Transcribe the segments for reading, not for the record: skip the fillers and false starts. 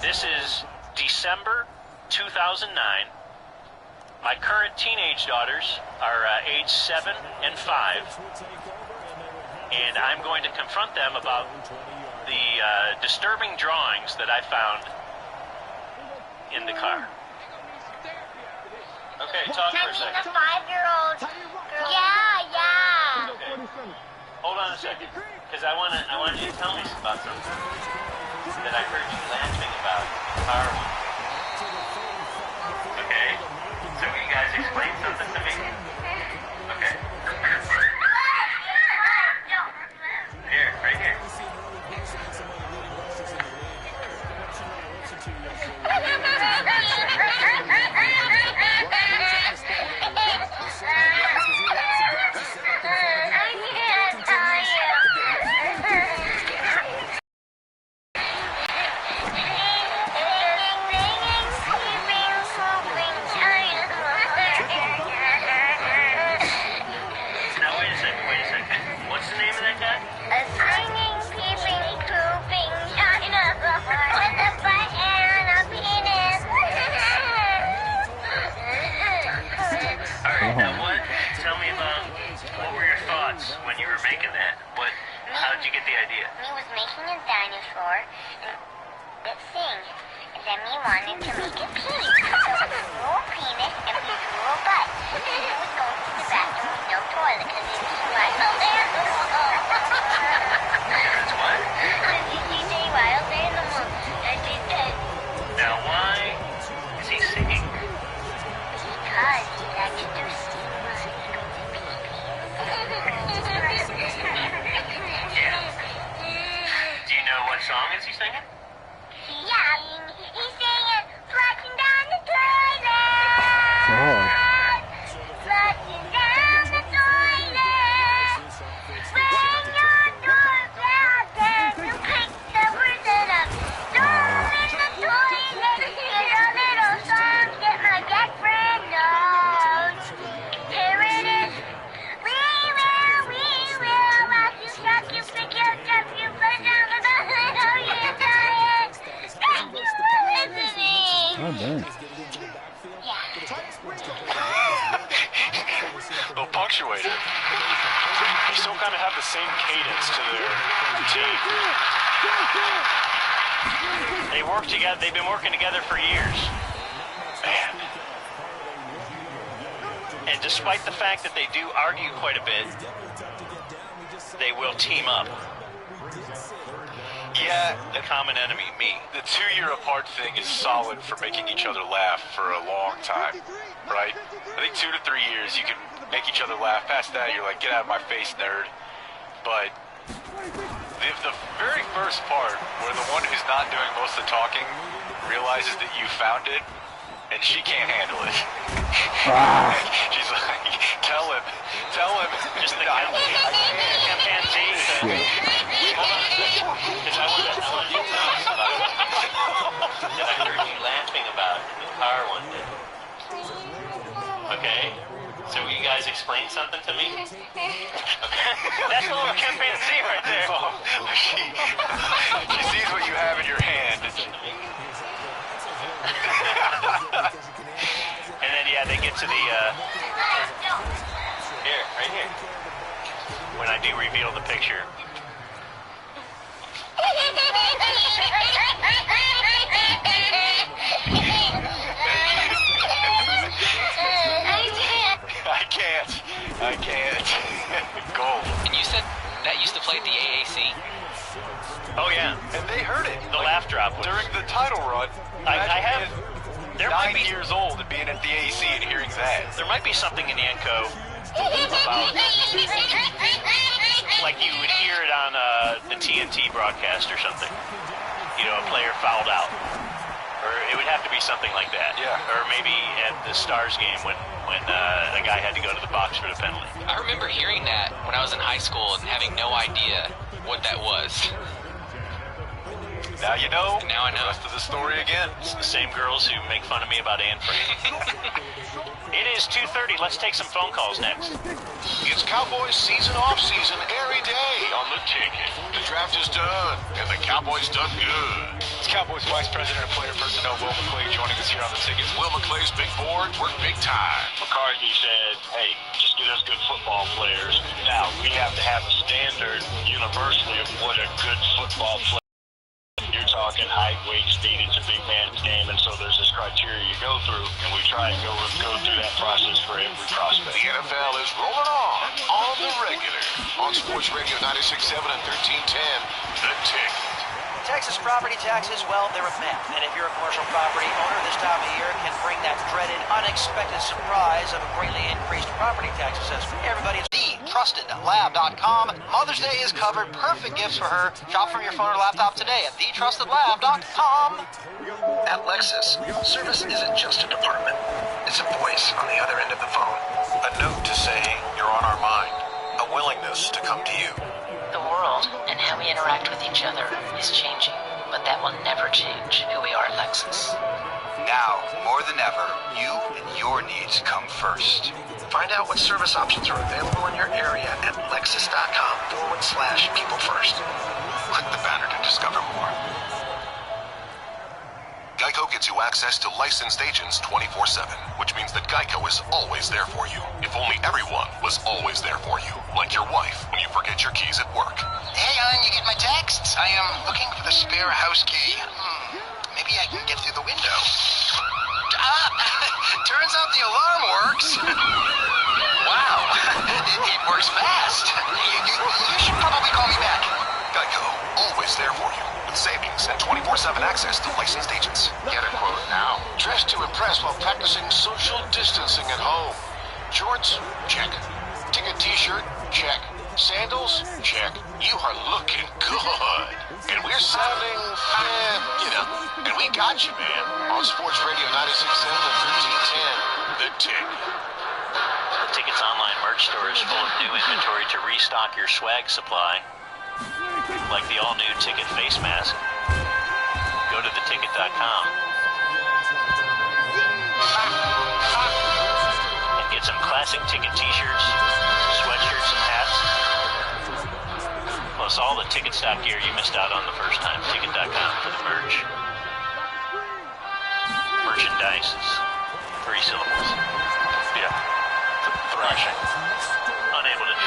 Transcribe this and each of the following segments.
This is December 2009. My current teenage daughters are age 7 and 5, and I'm going to confront them about the disturbing drawings that I found in the car. Okay, talk for a second. The 5-year-old girl. Yeah. Okay. Hold on a second, because I want you to tell me about something that I heard you laughing about in the car one day. Okay, so you guys explain something to me. Okay. Here, right here. When you were making that, how did you get the idea? Me was making a dinosaur that sings, and then me wanted to make it pee. So it was a little penis and it was a little butt. And he was going to the bathroom with no toilet because it was wild there. It's what? DJ Wild there in the moon. Now why is he singing? Because he likes to sing. Do you know what song is he singing? Yeah, he's singing Flushing Down the Toilet. Flushing down the toilet. Bring your doorbell down to pick the person up. Throw in the toilet. Get a little song that my best friend knows. Here it is. We will rock you, shock you, pick you, jump you, flush down the toilet. Oh, you tired. Thank you for listening. Oh, dang. They'll punctuate it. They still kind of have the same cadence to their routine. They work together. They've been working together for years. Man. And despite the fact that they do argue quite a bit, they will team up. Yeah, The common enemy, me. the 2-year apart thing is solid for making each other laugh for a long time, right? I think 2 to 3 years you can make each other laugh. Past that, you're like, get out of my face, nerd. But the very first part, where the one who's not doing most of the talking realizes that you found it, and she can't handle it. She's like, tell him. Just the chimpanzee. Hold on a second, because I want you to tell us about it. That I heard you laughing about in the car one day. Okay? So will you guys explain something to me? Okay. That's a little chimpanzee right there. She sees what you have in your hand. And then, yeah, they get to the, here, right here. When I do reveal the picture. I can't. Gold. And you said that used to play at the AAC? Oh, yeah. And they heard it. The laugh drop was... During the title run. I have... There might 9 be... years old and being at the AAC and hearing that. There might be something in the Enco about... Like you would hear it on the TNT broadcast or something. You know, a player fouled out. Or it would have to be something like that. Yeah. Or maybe at the Stars game when a guy had to go to the box for the penalty. I remember hearing that when I was in high school and having no idea what that was. Now you know. Now I know. The rest of the story again. It's the same girls who make fun of me about Anne Frank. It is 2:30. Let's take some phone calls next. It's Cowboys season off season every day on the ticket. The draft is done, and the Cowboys done good. It's Cowboys Vice President of Player Personnel Will McClay joining us here on the tickets. Will McClay's big board work big time. McCarthy said, hey, just get us good football players. Now, we have to have a standard universally of what a good football player. You're talking height, weight, speed. It's a big man's game, and so there's this criteria you go through, and we try and go through that process for every prospect. The NFL is rolling on the regular. On Sports Radio 96.7 and 1310, The Ticket. Texas property taxes, well, they're a myth. And if you're a commercial property owner, this time of year can bring that dreaded, unexpected surprise of a greatly increased property tax assessment. Everybody is TheTrustedLab.com. Mother's Day is covered. Perfect gifts for her. Shop from your phone or laptop today at TheTrustedLab.com. At Lexus, service isn't just a department. It's a voice on the other end of the phone. A note to say you're on our mind. A willingness to come to you. The world and how we interact with each other is changing, but that will never change who we are at Lexus. Now, more than ever, you and your needs come first. Find out what service options are available in your area at lexus.com/people first. Click the banner to discover more. Geico gives you access to licensed agents 24/7, which means that Geico is always there for you. If only everyone was always there for you, like your wife when you forget your keys at work. Hey, hon, you get my texts? I am looking for the spare house key. Maybe I can get through the window. Turns out the alarm works. Wow, it works fast. You should probably call me back. Geico, always there for you. With savings and 24/7 access to licensed agents. Get a quote now. Dressed to impress while practicing social distancing at home. Shorts? Check. Ticket t-shirt? Check. Sandals? Check. You are looking good. And we're sounding, and we got you, man. On Sports Radio 96.7 and 1310, The Ticket. The Ticket's online merch store is full of new inventory to restock your swag supply, like the all-new Ticket face mask. Go to theticket.com and get some classic Ticket t-shirts, sweatshirts, and hats. Plus all the Ticket stock gear you missed out on the first time. Ticket.com for the merch. Merchandise is 3 syllables. Yeah. Thrashing. Unable to do it.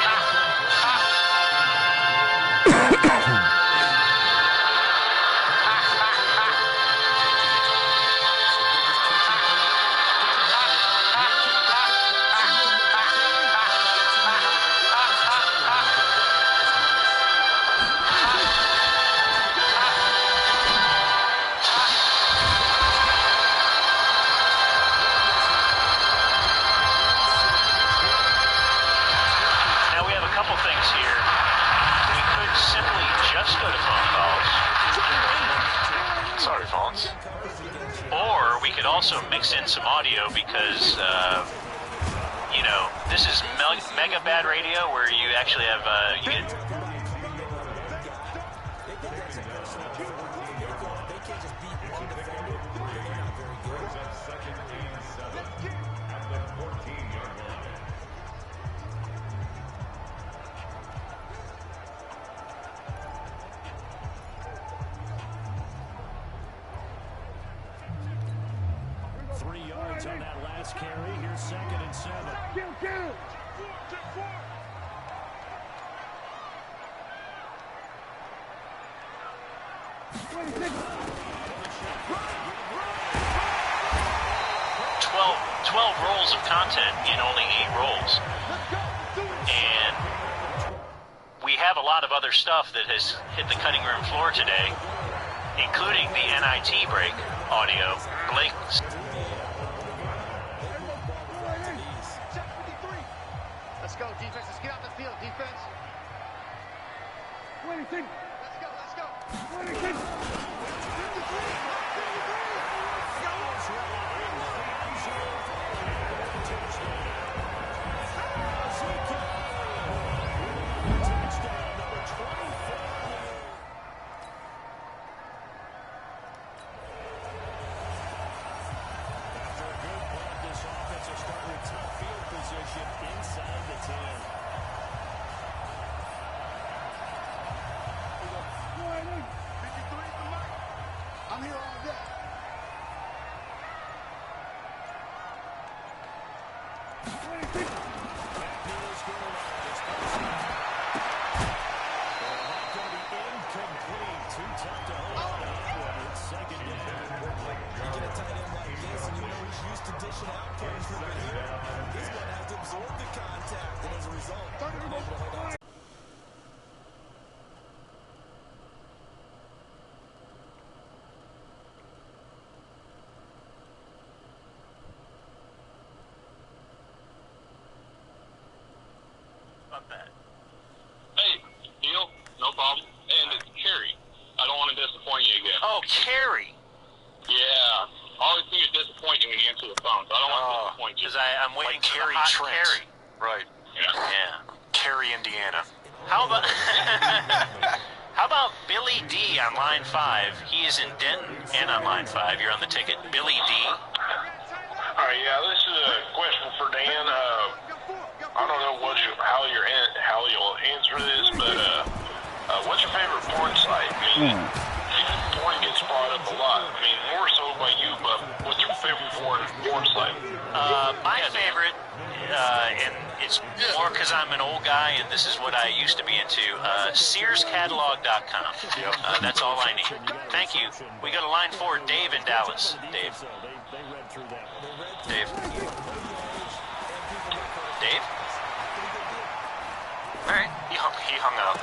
Also mix in some audio because, this is mega bad radio where you actually have, you get... On that last carry, here's 2nd and 7. Go. 12 rolls of content in only 8 rolls. And we have a lot of other stuff that has hit the cutting room floor today, including the NIT break audio. Blake... Let's go, defense. Let's get out the field, defense. Let's go. About that. Hey, Neil, no problem. And it's Carrie. I don't want to disappoint you again. Oh, Carrie. Yeah. I always think it's disappointing when you answer the phone, so I don't want to disappoint you. Because I'm waiting Like for the Carrie hot Trent. Carrie. Right. Yeah. Carrie, Indiana. How about how about Billy D on line 5? He is in Denton and on line 5. You're on the ticket. Billy D. All right, yeah, this is a question for Dan. I don't know how you'll answer this, but what's your favorite porn site? I mean, porn gets brought up a lot. I mean, more so by you, but what's your favorite porn site? My favorite, and it's more because I'm an old guy and this is what I used to be into, SearsCatalog.com. That's all I need. Thank you. We got a line 4, Dave in Dallas. Dave. Dave. Dave? All right. He hung up.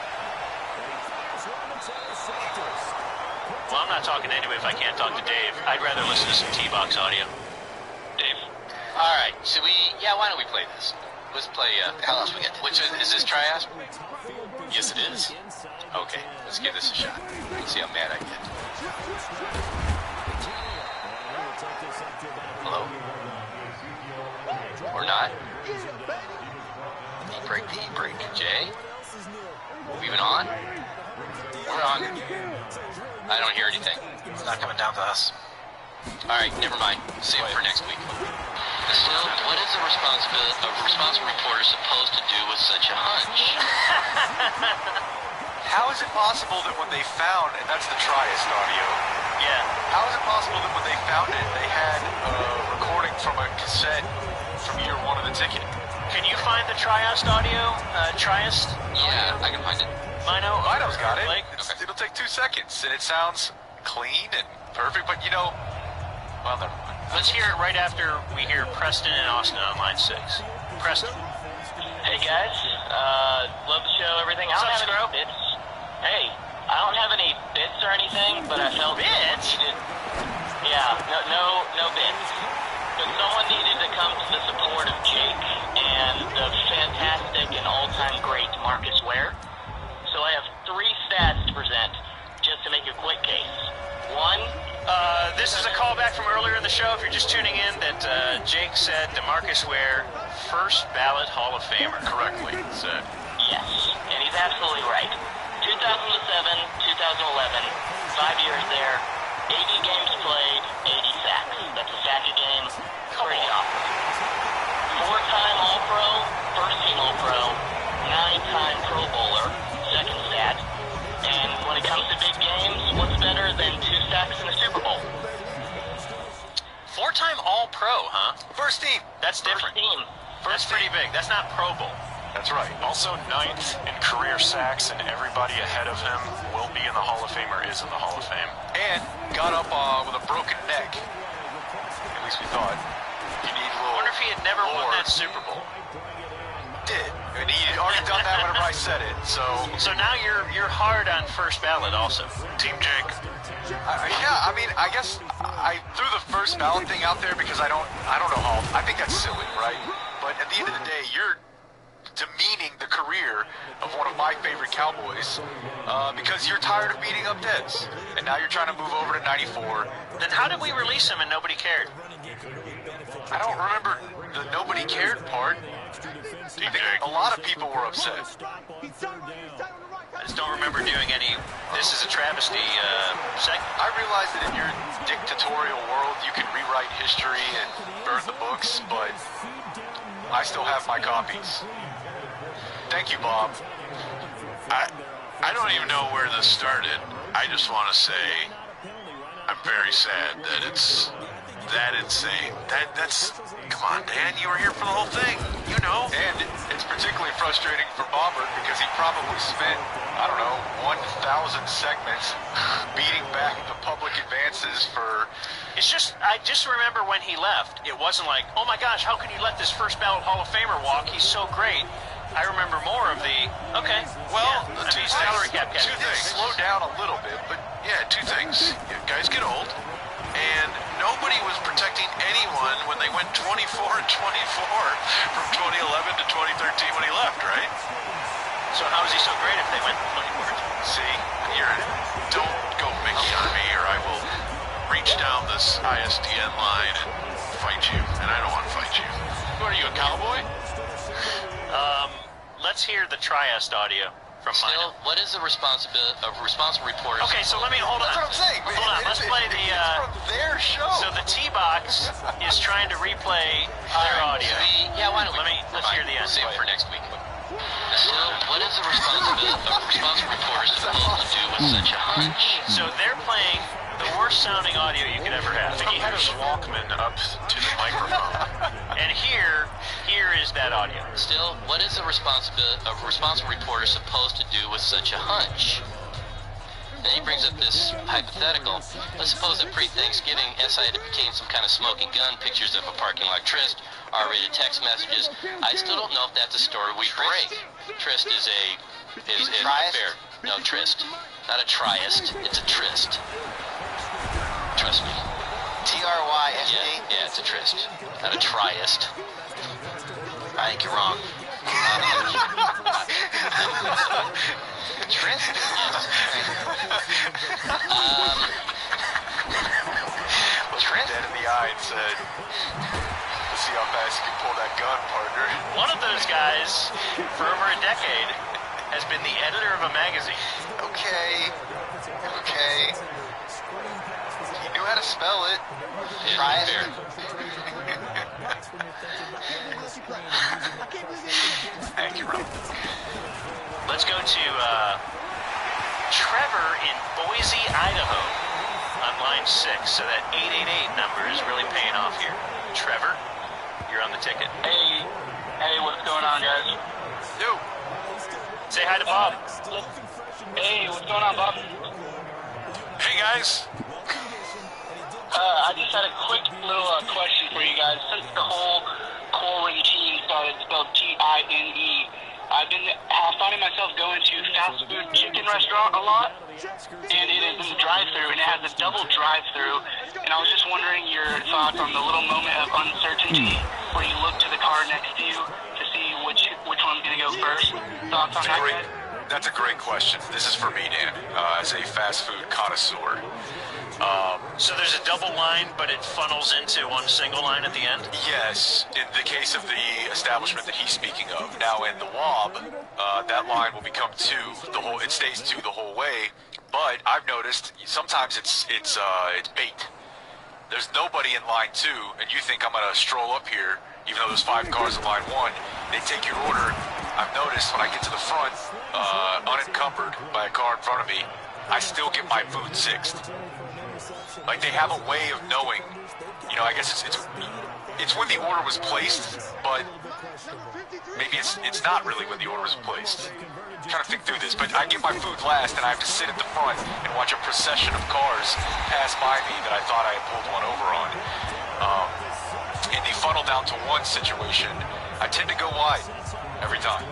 Well, I'm not talking to anybody if I can't talk to Dave. I'd rather listen to some T-Box audio. Dave. All right, should we? Yeah, why don't we play this? Let's play. How else we get? Which is this Trias? Yes, it is. Okay, let's give this a shot. Let's see how mad I get. Hello? Or not? E-break. Jay? Leaving on? We're on. I don't hear anything. It's not coming down to us. All right, never mind. Save it for next week. So, what is a responsible reporter supposed to do with such a hunch? How is it possible that when they found, and that's the Trias audio, Yeah. how is it possible that when they found it, they had a recording from a cassette from year 1 of the ticket? Can you find the Trias audio? Trias? Yeah, I can find it. Mino's got it. Blake? It'll take 2 seconds, and it sounds clean and perfect, but you know, well, never mind. Let's hear it right after we hear Preston and Austin on line 6. Preston. Hey guys, love the show, everything. What's I up, don't have any bits. Hey, I don't have any bits or anything, but I felt Bits? Yeah, no bits. But someone needed to come to the support of Jake and the fantastic and all-time great Marcus Ware. So I have 3 stats to present, just to make a quick case. 1. This is a callback from earlier in the show. If you're just tuning in, that Jake said DeMarcus Ware, first ballot Hall of Famer, correctly said. Yes, and he's absolutely right. 2007, 2011, 5 years there, 80 games played, 80 sacks. That's a sack a game. Pretty awesome. 4-time All-Pro, first-team All-Pro, 9-time Pro Bowler, second stat. And when it comes to big games, what's better than 2 sacks in a Super Bowl? 4-time All-Pro, huh? First team. That's different. First team. That's pretty big. That's not Pro Bowl. That's right. Also 9th in career sacks, and everybody ahead of him will be in the Hall of Fame or is in the Hall of Fame. And got up with a broken neck. At least we thought. You need a little. I wonder if he had never won lore. that Super Bowl. Did. And he had already done that whenever I said it, so. So now you're hard on first ballot also. Team Jake. Yeah, I mean, I guess I threw the first ballot thing out there because I don't know how. I think that's silly, right? But at the end of the day, you're demeaning the career of one of my favorite Cowboys because you're tired of beating up Dez, and now you're trying to move over to 94. Then how did we release him and nobody cared? I don't remember the nobody cared part. I think a lot of people were upset. I just don't remember doing any, this is a travesty segment. I realize that in your dictatorial world, you can rewrite history and burn the books, but I still have my copies. Thank you, Bob. I don't even know where this started. I just want to say I'm very sad that it's that insane. That's come on, Dan, you were here for the whole thing. You know. And it's particularly frustrating for Bobbert because he probably spent, I don't know, 1,000 segments beating back the public advances for... I just remember when he left, it wasn't like, oh my gosh, how can you let this first ballot Hall of Famer walk? He's so great. I remember more of the, okay, well, yeah, two salary cap things. Two things. Slow down a little bit, but yeah, two things. You guys get old, and nobody was protecting anyone when they went 24 and 24 from 2011 to 2013 when he left, right? So how is he so great if they went 24? See, don't go picking on me, or I will reach down this ISDN line and fight you, and I don't want to fight you. What are you, a cowboy? Let's hear the Trieste audio from Still, Mina. what is the responsible reporter? Okay, so let me hold on. That's what I'm saying. Hold on, let's play the. It's from their show. So the T-Box is trying to replay their audio. Yeah, why don't we? Let's hear the end. Save it for next week. Still, what is the responsible reporter supposed to do with such a hunch? So they're playing the worst sounding audio you could ever have. He had his Walkman up to the microphone. And here is that audio. Still, what is a responsible reporter supposed to do with such a hunch? Then he brings up this hypothetical. Let's suppose that pre-Thanksgiving, SI became some kind of smoking gun, pictures of a parking lot tryst, R-rated text messages. I still don't know if that's a story we break. Tryst is fair. No, tryst. Not a triest, it's a tryst. Trust me. T-R-Y-S-T? Yeah, it's a tryst. Not a triest. I think you're wrong. Tryst? Yes. Looked her dead in the eye and said, let's see how fast you can pull that gun, partner. One of those guys, for over a decade, has been the editor of a magazine. Okay. He knew how to spell it. Try it. Thank you, Ron. Let's go to Trevor in Boise, Idaho, on line 6. So that 888 number is really paying off here. Trevor, you're on the ticket. Hey, what's going on, guys? Yo. Say hi to Bob. Hey, what's going on, Bob? Hey, guys. I just had a quick little question for you guys. Since the whole quarantine started, spelled T-I-N-E, I've been finding myself going to fast food chicken restaurant a lot, and it is in the drive-thru, and it has a double drive-thru, and I was just wondering your thoughts on the little moment of uncertainty where you look to the car next to you to see which one's going to go first. Thoughts on that, guys? That's a great question. This is for me, Dan, as a fast food connoisseur. So there's a double line, but it funnels into one single line at the end? Yes, in the case of the establishment that he's speaking of. Now, in the WOB, that line will become 2. It stays 2 the whole way. But I've noticed sometimes it's bait. There's nobody in line 2, and you think I'm gonna stroll up here, even though there's 5 cars in line 1. They take your order. I've noticed when I get to the front, unencumbered by a car in front of me, I still get my food sixth. Like, they have a way of knowing, I guess it's when the order was placed, but maybe it's not really when the order was placed. I'm trying to think through this, but I get my food last, and I have to sit at the front and watch a procession of cars pass by me that I thought I had pulled one over on. In the funnel down to 1 situation, I tend to go wide every time.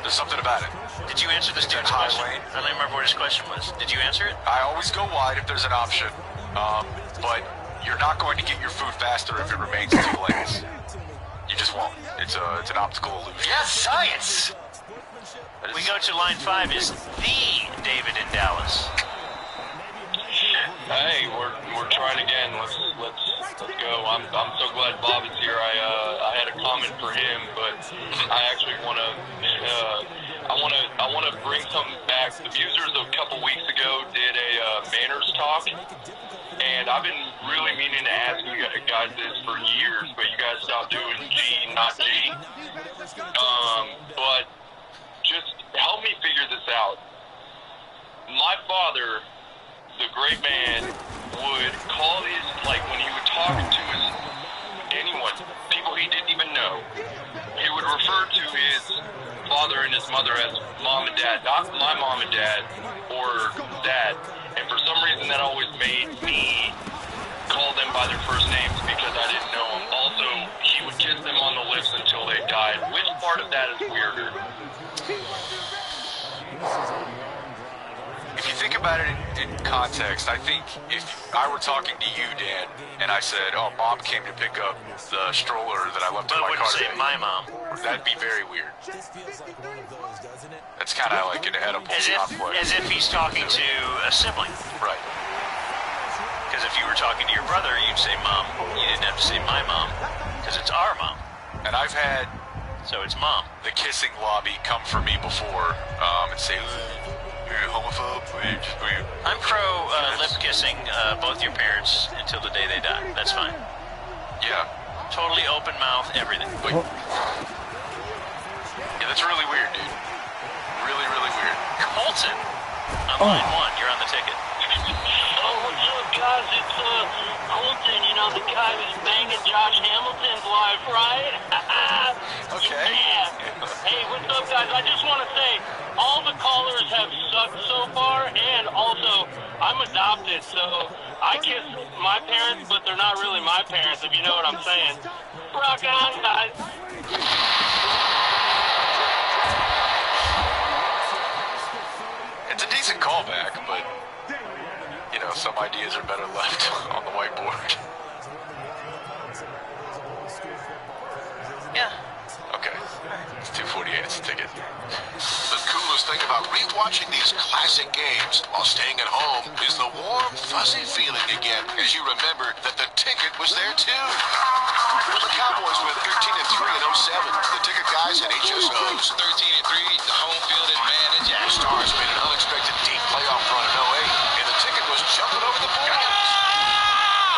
There's something about it. Did you answer this dude's question? I don't remember what his question was. Did you answer it? I always go wide if there's an option, but you're not going to get your food faster if it remains in 2 lanes. You just won't. It's an optical illusion. Yes, science! We go to line 5 is the David in Dallas. Hey, we're trying again. Let's go. I'm so glad Bob is here. I had a comment for him, but I actually want to bring something back. The Busers a couple weeks ago did a manners talk, and I've been really meaning to ask you guys this for years, but you guys stopped doing G, not G. But just help me figure this out. My father, the great man, would call his, like, when he would talk made me call them by their first names because I didn't know them. Also, he would kiss them on the lips until they died. Which part of that is weirder? If you think about it in context, I think if I were talking to you, Dan, and I said, "Oh, Mom came to pick up the stroller that I left in my car today," say my mom. that'd be very weird. That's kind of like an edible conflict. As if he's talking to a sibling. Right. Because if you were talking to your brother, you'd say mom. You didn't have to say my mom, because it's our mom. And I've had So it's mom. the kissing lobby come for me before and say, "You're a homophobe." I'm pro lip kissing both your parents until the day they die. That's fine. Yeah. Totally open mouth, everything. Wait. Yeah, that's really weird, dude. Really, really weird. Colton, on line 1, you're on the ticket. Oh, what's up, guys? It's Colton, you know, the guy who's banging Josh Hamilton's wife, right? Okay. Yeah. Hey, what's up, guys? I just want to say, all the callers have sucked so far, and also, I'm adopted, so I kiss my parents, but they're not really my parents, if you know what I'm saying. Rock on, guys. It's a decent callback, but, you know, some ideas are better left on the whiteboard. Yeah. Okay. It's 2:48. It's a ticket. The coolest thing about rewatching these classic games while staying at home is the warm, fuzzy feeling you get as you remember that the ticket was there too. When the Cowboys went 13-3 in 07, the ticket guys had HSOs. 13-3, the home field advantage. The Stars made an unexpected deep playoff run in 08, and the ticket was jumping over the Bulls.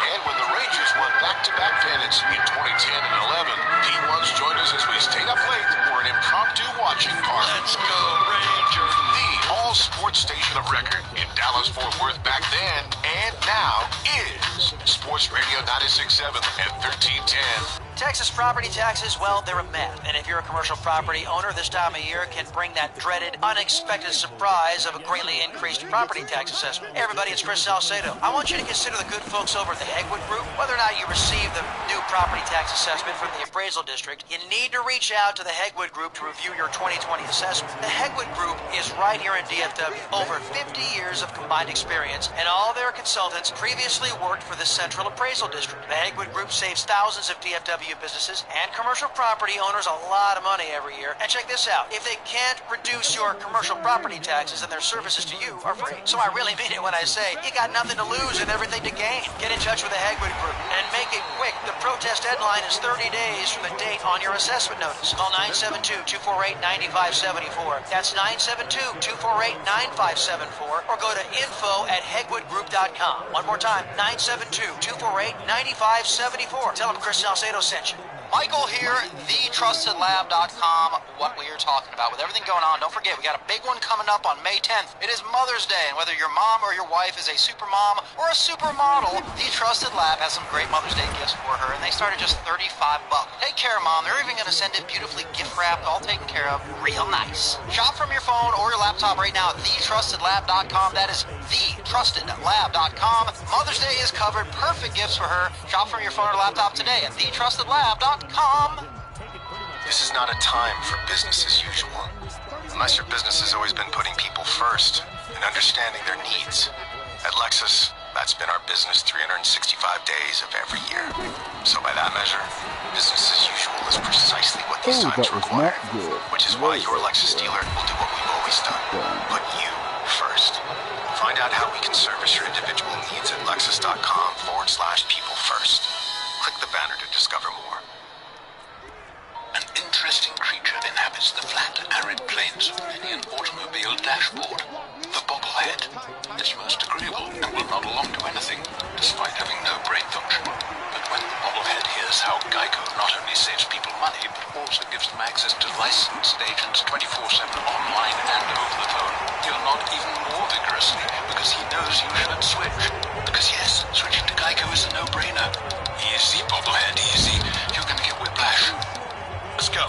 And when the Rangers won back-to-back pennants in 2010 and 11, P1s joined us as we stayed up late for an impromptu watching party. Let's go, Rangers! The all-sports station of record in Dallas-Fort Worth back then and now is Sports Radio 96.7 and 1310. Texas property taxes, well, they're a myth. And if you're a commercial property owner, this time of year can bring that dreaded, unexpected surprise of a greatly increased property tax assessment. Hey, everybody, it's Chris Salcedo. I want you to consider the good folks over at the Hegwood Group. Whether or not you receive the new property tax assessment from the appraisal district, you need to reach out to the Hegwood Group to review your 2020 assessment. The Hegwood Group is right here in DFW. Over 50 years of combined experience, and all their consultants previously worked for the Central Appraisal District. The Hegwood Group saves thousands of DFW businesses and commercial property owners a lot of money every year. And check this out. If they can't reduce your commercial property taxes, then their services to you are free. So I really mean it when I say you got nothing to lose and everything to gain. Get in touch with the Hegwood Group and make it quick. The protest deadline is 30 days from the date on your assessment notice. Call 972-248-9574. That's 972-248-9574. Or go to info@hegwoodgroup.com. One more time, 972-248-9574. Tell them Chris Salcedo sent you. Michael here, thetrustedlab.com, what we are talking about. With everything going on, don't forget, we got a big one coming up on May 10th. It is Mother's Day, and whether your mom or your wife is a super mom or a supermodel, The Trusted Lab has some great Mother's Day gifts for her, and they start at just $35. Take care, Mom. They're even going to send it beautifully gift-wrapped, all taken care of, real nice. Shop from your phone or your laptop right now at thetrustedlab.com. That is thetrustedlab.com. Mother's Day is covered. Perfect gifts for her. Shop from your phone or laptop today at thetrustedlab.com. This is not a time for business as usual. Unless your business has always been putting people first and understanding their needs. At Lexus, that's been our business 365 days of every year. So by that measure, business as usual is precisely what these times require. Which is why your Lexus dealer will do what we've always done. Put you first. Find out how we can service your individual needs at lexus.com/people first. Click the banner to discover more. An interesting creature inhabits the flat, arid plains of many an automobile dashboard. The bobblehead. It's most agreeable and will nod along to anything, despite having no brain function. But when the bobblehead hears how Geico not only saves people money, but also gives them access to licensed agents 24/7 online and over the phone, he'll nod even more vigorously because he knows you should switch. Because yes, switching to Geico is a no-brainer. Easy, bobblehead, easy. You're gonna get whiplash. Let's go.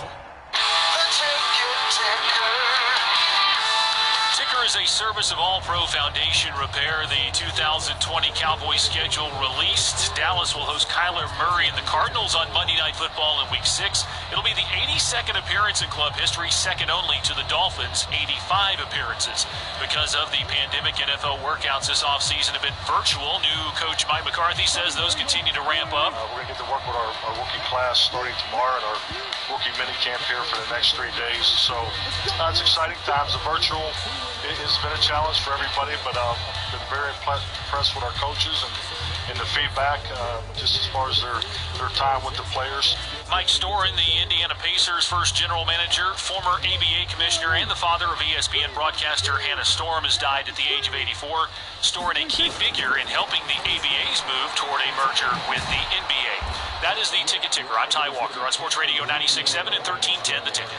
Ticker is a service of all All-Pro Foundation repair. The 2020 Cowboys schedule released. Dallas will host Kyler Murray and the Cardinals on Monday Night Football in Week 6. It'll be the 82nd appearance in club history, second only to the Dolphins' 85 appearances. Because of the pandemic, NFL workouts this offseason have been virtual. New coach Mike McCarthy says those continue to ramp up. We're going to get to work with our rookie class starting tomorrow and our rookie minicamp here for the next 3 days. So it's exciting times. The virtual has been a challenge for everybody, but I've been very impressed with our coaches and the feedback, just as far as their time with the players. Mike Storin, the Indiana Pacers' first general manager, former ABA commissioner, and the father of ESPN broadcaster Hannah Storm, has died at the age of 84. Storin, a key figure in helping the ABA's move toward a merger with the NBA. That is the Ticket Ticker. I'm Ty Walker on Sports Radio 96.7 and 1310 The Ticket.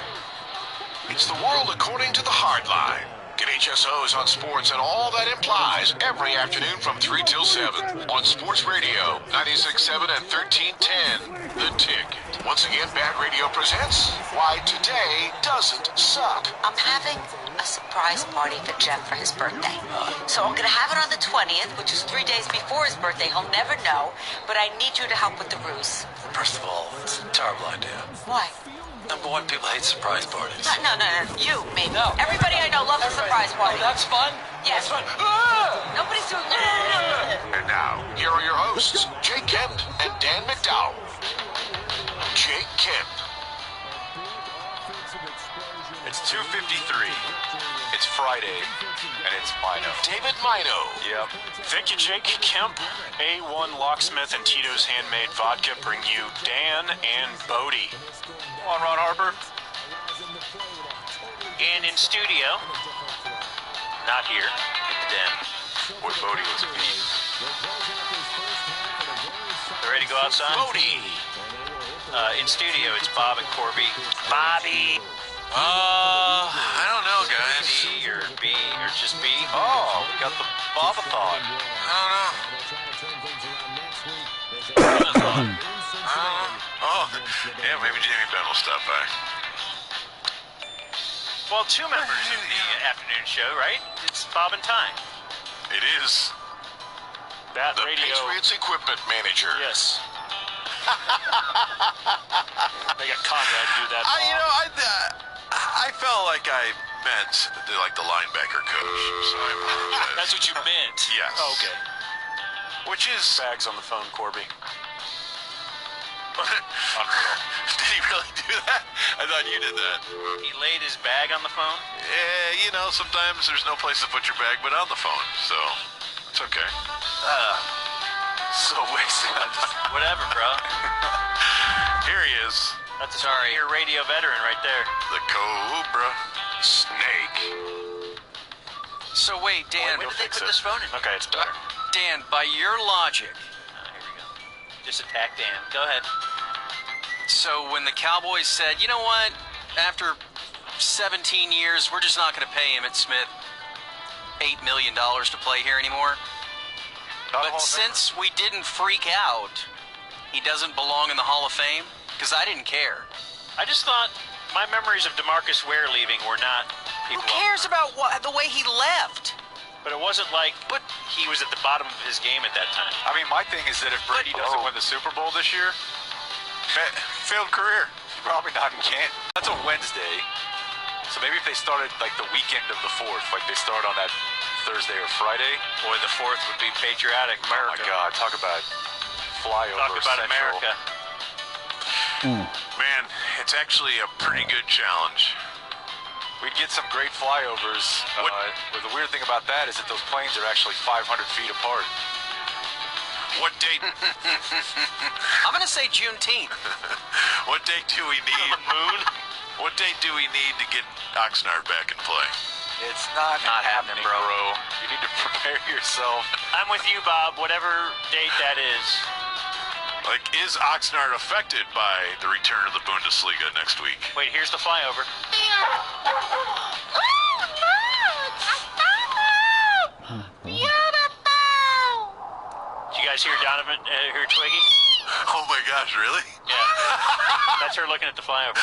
It's the world according to the hard line. Get HSOs on sports and all that implies every afternoon from 3 till 7 on Sports Radio 96.7 and 1310 The Ticket. Once again, Bad Radio presents Why Today Doesn't Suck. I'm having a surprise party for Jeff for his birthday. So I'm going to have it on the 20th, which is 3 days before his birthday. He'll never know, but I need you to help with the ruse. First of all, it's a terrible idea. Why? Number one, people hate surprise parties. No. You, maybe. No. Everybody I know loves a surprise party. Oh, that's fun? Yes. That's fun. Nobody's doing that. And now, here are your hosts, Jake Kemp and Dan McDowell. Jake Kemp. It's 2:53. It's Friday, and it's Mino. David Mino. Yep. Thank you, Jake Kemp. A1 Locksmith and Tito's Handmade Vodka bring you Dan and Bodie. Come on, Ron Harper. And in studio, not here, in the den. Boy, Bodie looks beat. You ready to go outside? Bodie. In studio, it's Bob and Corby. Bobby. I don't know, guys. B or B or just B? Oh, we got the Bobathon. I don't know. Oh, yeah, maybe Jamie Benn will stop by. Well, two members of the afternoon show, right? It's Bob and Ty. It is. Bat The Radio. Patriots equipment manager. Yes. They got Conrad to do that. I felt like I meant the linebacker coach. So I apologize. That's what you meant? Yes. Oh, okay. Which is... Bags on the phone, Corby. Did he really do that? I thought you did that. He laid his bag on the phone? Yeah, sometimes there's no place to put your bag but on the phone, so it's okay. So wasted. Whatever, bro. Here he is. That's your radio veteran right there. The Cobra Snake. So wait, Dan. When did they put this phone in? Okay, it's better. Dan, by your logic, Here we go. Just attack Dan. Go ahead. so when the Cowboys said, you know what, after 17 years, we're just not going to pay Emmitt Smith $8 million to play here anymore. But since we didn't freak out, he doesn't belong in the Hall of Fame? Because I didn't care. I just thought my memories of DeMarcus Ware leaving were not Who people. cares about the way he left? But it wasn't like he was at the bottom of his game at that time. I mean, my thing is that if Brady doesn't win the Super Bowl this year, failed career. Probably not in Canton. That's a Wednesday. So maybe if they started like the weekend of the 4th, like they start on that Thursday or Friday. Boy, the 4th would be patriotic. America. Oh my God, talk about flyover. Talk about Central. America. Man, it's actually a pretty good challenge. We'd get some great flyovers. But the weird thing about that is that those planes are actually 500 feet apart. What date? I'm going to say Juneteenth. What date do we need? Moon? What date do we need to get Oxnard back in play? It's not happening, bro. You need to prepare yourself. I'm with you, Bob. Whatever date that is. Like, is Oxnard affected by the return of the Bundesliga next week? Wait, here's the flyover. Did you guys hear Donovan, hear Twiggy? Oh my gosh, really? Yeah. That's her looking at the flyover.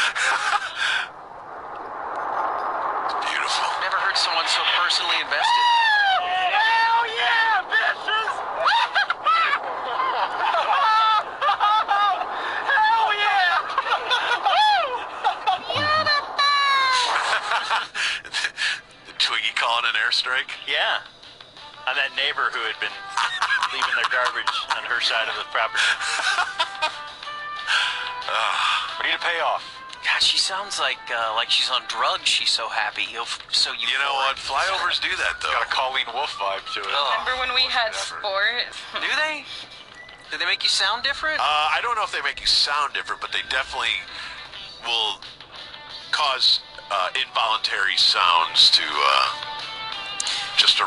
Beautiful. Never heard someone so personally invested. on that neighbor who had been leaving their garbage on her side of the property. We need a payoff. God, she sounds like she's on drugs. She's so happy. So You know what? Flyovers do that, though. Got a Colleen Wolf vibe to it. Remember when we had sport? Do they? Do they make you sound different? I don't know if they make you sound different, but they definitely will cause involuntary sounds to just